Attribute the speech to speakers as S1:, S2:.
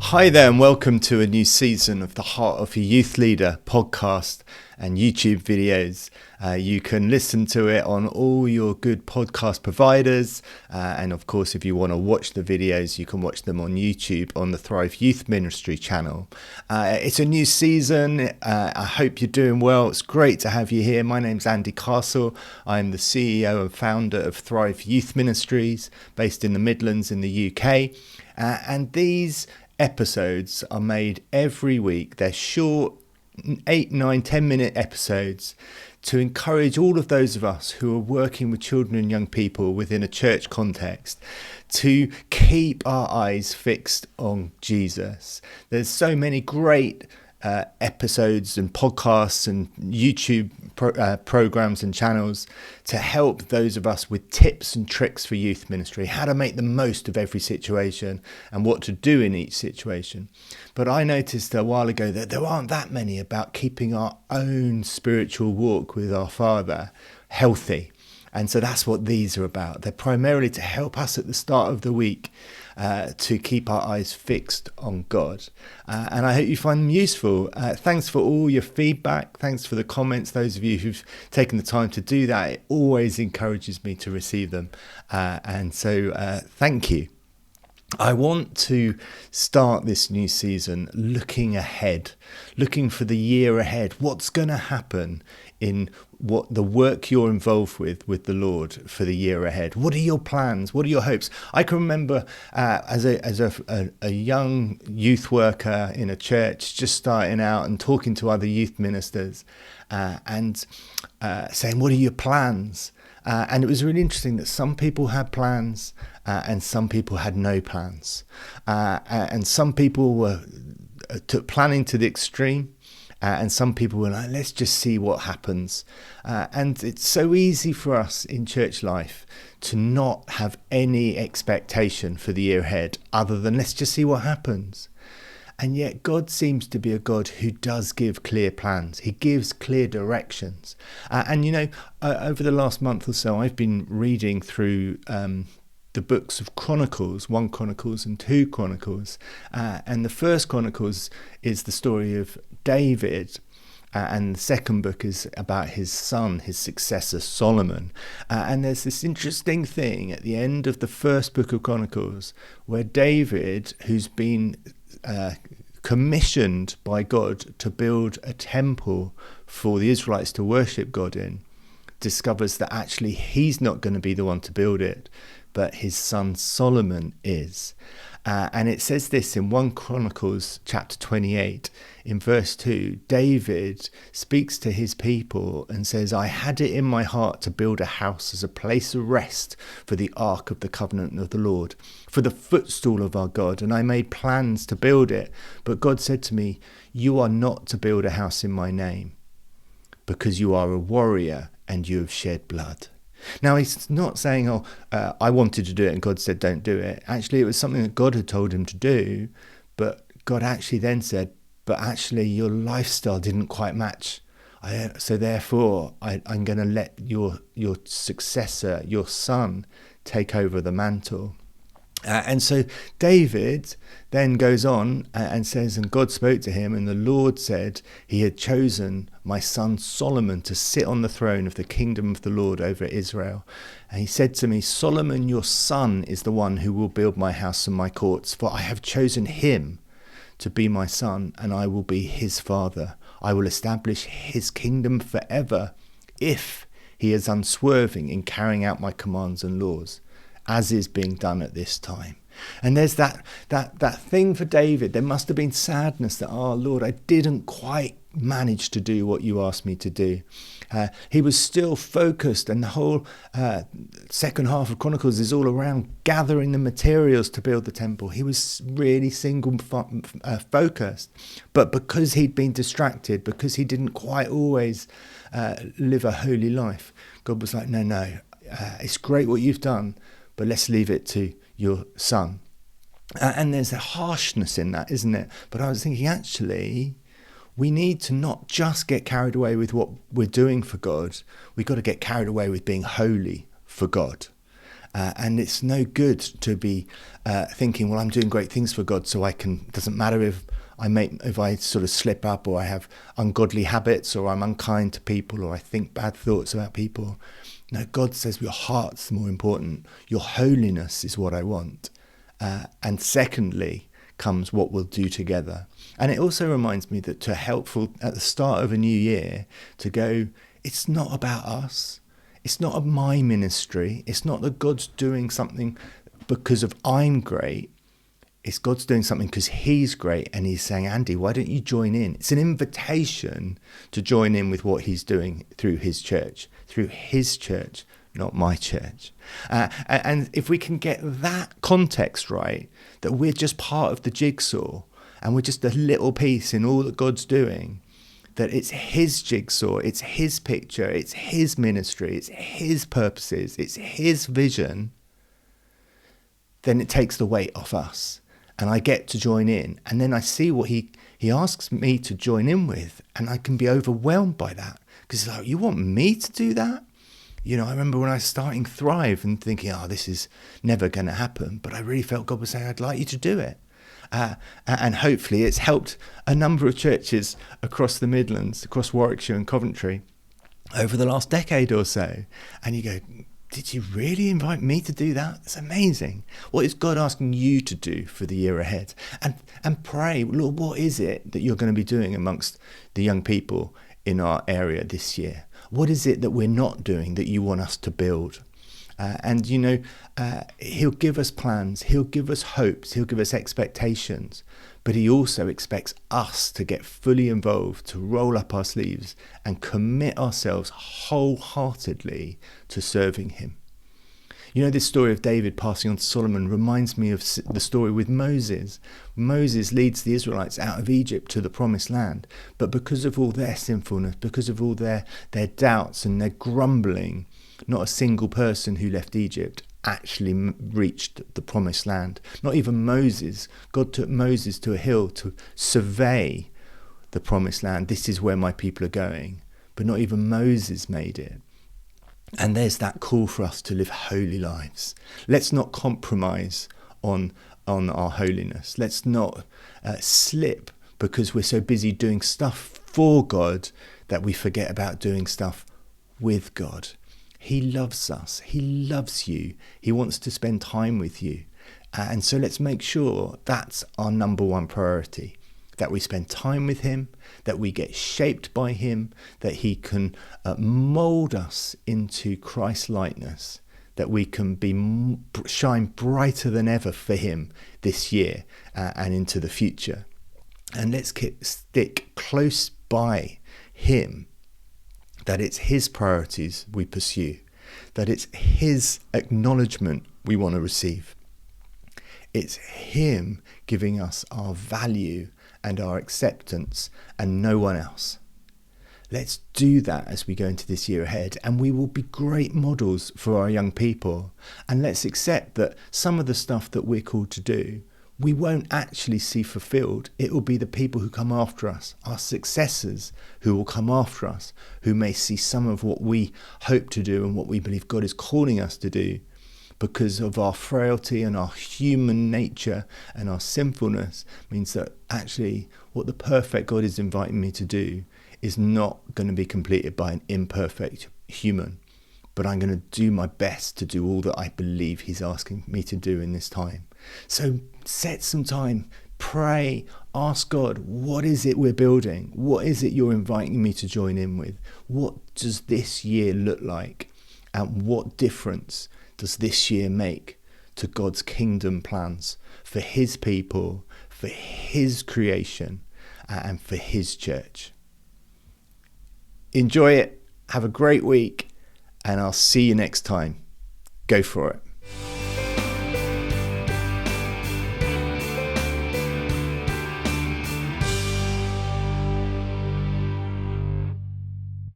S1: Hi there and welcome to a new season of the Heart of a Youth Leader podcast and YouTube videos. You can listen to it on all your good podcast providers, and of course if you want to watch the videos you can watch them on YouTube on the Thrive Youth Ministry channel. It's a new season. I hope you're doing well. It's great to have you here. My name's Andy Castle. I'm the CEO and founder of Thrive Youth Ministries based in the Midlands in the UK, and these episodes are made every week. They're short 8, 9, 10-minute episodes to encourage all of those of us who are working with children and young people within a church context to keep our eyes fixed on Jesus. There's so many great episodes and podcasts and YouTube programs and channels to help those of us with tips and tricks for youth ministry, how to make the most of every situation and what to do in each situation. But I noticed a while ago that there aren't that many about keeping our own spiritual walk with our Father healthy. And so that's what these are about. They're primarily to help us at the start of the week to keep our eyes fixed on God. And I hope you find them useful. Thanks for all your feedback. Thanks for the comments. Those of you who've taken the time to do that, it always encourages me to receive them. And so thank you. I want to start this new season looking ahead, looking for the year ahead. What's going to happen in what the work you're involved with the Lord for the year ahead? What are your plans? What are your hopes? I can remember as a young youth worker in a church, just starting out and talking to other youth ministers and saying, what are your plans? And it was really interesting that some people had plans and some people had no plans. And some people took planning to the extreme. And some people were like, let's just see what happens. And it's so easy for us in church life to not have any expectation for the year ahead other than let's just see what happens. And yet God seems to be a God who does give clear plans. He gives clear directions. And you know, over the last month or so, I've been reading through the books of Chronicles, 1 Chronicles and 2 Chronicles. And the first Chronicles is the story of David. And the second book is about his son, his successor, Solomon. And there's this interesting thing at the end of the first book of Chronicles where David, who's been commissioned by God to build a temple for the Israelites to worship God in, discovers that actually he's not going to be the one to build it, but his son Solomon is. And it says this in 1 Chronicles chapter 28, in verse 2, David speaks to his people and says, I had it in my heart to build a house as a place of rest for the ark of the covenant of the Lord, for the footstool of our God, and I made plans to build it. But God said to me, you are not to build a house in my name, because you are a warrior and you have shed blood. Now, he's not saying, I wanted to do it and God said, don't do it. Actually, it was something that God had told him to do. But God actually then said, but actually your lifestyle didn't quite match. So therefore, I'm going to let your successor, your son, take over the mantle. And so David then goes on and says, and God spoke to him, and the Lord said he had chosen my son Solomon to sit on the throne of the kingdom of the Lord over Israel. And he said to me, Solomon, your son, is the one who will build my house and my courts, for I have chosen him to be my son, and I will be his father. I will establish his kingdom forever if he is unswerving in carrying out my commands and laws, as is being done at this time. And there's that thing for David. There must have been sadness that, oh Lord, I didn't quite manage to do what you asked me to do. He was still focused, and the whole second half of Chronicles is all around gathering the materials to build the temple. He was really single focused. But because he'd been distracted, because he didn't quite always live a holy life, God was like, no, it's great what you've done, but let's leave it to your son. And there's a harshness in that, isn't it? But I was thinking, actually, we need to not just get carried away with what we're doing for God. We've got to get carried away with being holy for God. And it's no good to be thinking, well, I'm doing great things for God, so doesn't matter if I sort of slip up, or I have ungodly habits, or I'm unkind to people, or I think bad thoughts about people. No, God says your heart's more important. Your holiness is what I want. And secondly comes what we'll do together. And it also reminds me that helpful at the start of a new year to go, it's not about us. It's not my ministry. It's not that God's doing something because of I'm great. It's God's doing something because he's great, and he's saying, Andy, why don't you join in? It's an invitation to join in with what he's doing through his church, not my church. And if we can get that context right, that we're just part of the jigsaw and we're just a little piece in all that God's doing, that it's his jigsaw, it's his picture, it's his ministry, it's his purposes, it's his vision, then it takes the weight off us. And I get to join in. And then I see what he asks me to join in with. And I can be overwhelmed by that. Because it's like, you want me to do that? I remember when I was starting Thrive and thinking, this is never going to happen. But I really felt God was saying, I'd like you to do it. And hopefully it's helped a number of churches across the Midlands, across Warwickshire and Coventry over the last decade or so. And you go, did you really invite me to do that? It's amazing. What is God asking you to do for the year ahead? And pray, Lord, what is it that you're going to be doing amongst the young people in our area this year? What is it that we're not doing that you want us to build? He'll give us plans, he'll give us hopes, he'll give us expectations, but he also expects us to get fully involved, to roll up our sleeves and commit ourselves wholeheartedly to serving him. This story of David passing on to Solomon reminds me of the story with Moses. Moses leads the Israelites out of Egypt to the promised land, but because of all their sinfulness, because of all their doubts and their grumbling, not a single person who left Egypt actually reached the promised land. Not even Moses. God took Moses to a hill to survey the promised land. This is where my people are going. But not even Moses made it. And there's that call for us to live holy lives. Let's not compromise on our holiness. Let's not slip because we're so busy doing stuff for God that we forget about doing stuff with God. He loves us. He loves you. He wants to spend time with you. And so let's make sure that's our number one priority, that we spend time with him, that we get shaped by him, that he can mold us into Christ-likeness, that we can shine brighter than ever for him this year and into the future. And let's stick close by him, that it's his priorities we pursue, that it's his acknowledgement we want to receive. It's him giving us our value and our acceptance and no one else. Let's do that as we go into this year ahead, and we will be great models for our young people. And let's accept that some of the stuff that we're called to do, we won't actually see fulfilled. It will be the people who come after us, our successors who will come after us, who may see some of what we hope to do and what we believe God is calling us to do, because of our frailty and our human nature and our sinfulness means that actually what the perfect God is inviting me to do is not going to be completed by an imperfect human. But I'm going to do my best to do all that I believe he's asking me to do in this time. So set some time, pray, ask God, what is it we're building? What is it you're inviting me to join in with? What does this year look like? And what difference does this year make to God's kingdom plans for his people, for his creation, and for his church? Enjoy it. Have a great week. And I'll see you next time. Go for it.